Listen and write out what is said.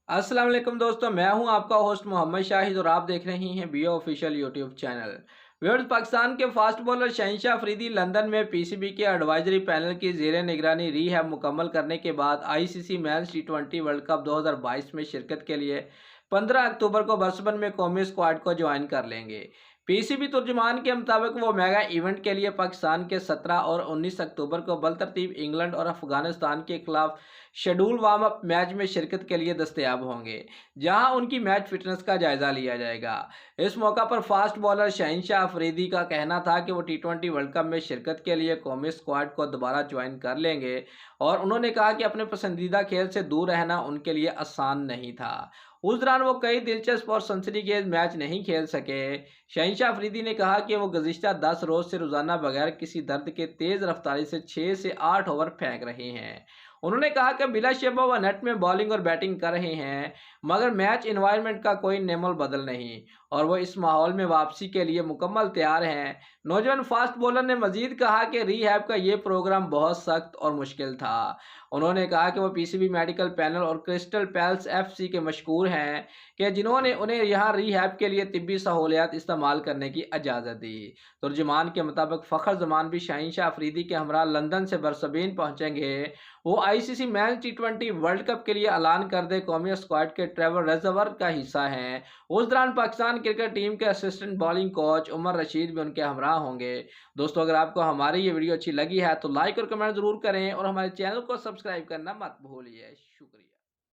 अस्सलाम वालेकुम दोस्तों, मैं हूं आपका होस्ट मोहम्मद शाहिद और आप देख रहे हैं BO official YouTube channel. Viewers, Pakistan के fast bowler Shahenshah Afridi London में पीसीबी के एडवाइजरी पैनल की ज़ेरे निगरानी रीहैब मुकम्मल करने के बाद आईसीसी मेंस टी20 वर्ल्ड कप 2022 में शिरकत के लिए 15 अक्टूबर को बर्सबन में कौमी स्क्वाड को ज्वाइन कर लेंगे। पीसीबी तर्जुमान के मुताबिक वो मेगा इवेंट के लिए पाकिस्तान के 17 और 19 अक्टूबर को बलतरतीब इंग्लैंड और अफगानिस्तान के खिलाफ शेड्यूल वार्म अप मैच में शिरकत के लिए दस्तयाब होंगे, जहां उनकी मैच फिटनेस का जायजा लिया जाएगा। इस मौका पर फास्ट बॉलर शहनशाह अफरीदी का कहना था कि वो टी20 वर्ल्ड कप में शिरकत के लिए कौमी स्क्वाड को दोबारा ज्वाइन कर लेंगे और उन्होंने कहा कि अपने पसंदीदा खेल से दूर रहना उनके लिए आसान नहीं था। उस दौरान वो कई दिलचस्प और सनसनीखेज मैच नहीं खेल सके। शहनशाह अफरीदी ने कहा कि वो गुज़िश्ता 10 रोज से रोजाना बगैर किसी दर्द के तेज रफ्तारी से 6 से 8 ओवर फेंक रहे हैं। उन्होंने कहा कि बिला शबा व नेट में बॉलिंग और बैटिंग कर रहे हैं, मगर मैच एनवायरनमेंट का कोई नेमल बदल नहीं और वो इस माहौल में वापसी के लिए मुकम्मल तैयार हैं। नौजवान फास्ट बॉलर ने मजीद कहा कि रीहैब का ये प्रोग्राम बहुत सख्त और मुश्किल था। उन्होंने कहा कि वो पीसीबी मेडिकल पैनल और क्रिस्टल पैलेस एफसी के मशहूर हैं कि जिन्होंने उन्हें यहाँ रीहैब के लिए तिब्बी सहूलियात इस्तेमाल करने की इजाज़त दी। तर्जुमान के मुताबिक फ़खर जमान भी शहनशाह अफरीदी के हमरा लंदन से बरसबीन पहुँचेंगे। वो आईसीसी मेंस टी20 वर्ल्ड कप के लिए ऐलान कर दे कौमी स्क्वाड के ट्रेवर रिजर्वर का हिस्सा हैं। उस दौरान पाकिस्तान क्रिकेट टीम के assistant bowling coach Umar Rashid भी उनके हमरा होंगे। दोस्तों, अगर आपको हमारी ये वीडियो अच्छी लगी है तो लाइक और कमेंट ज़रूर करें और हमारे चैनल को सब्सक्राइब करना मत भूलिए। शुक्रिया।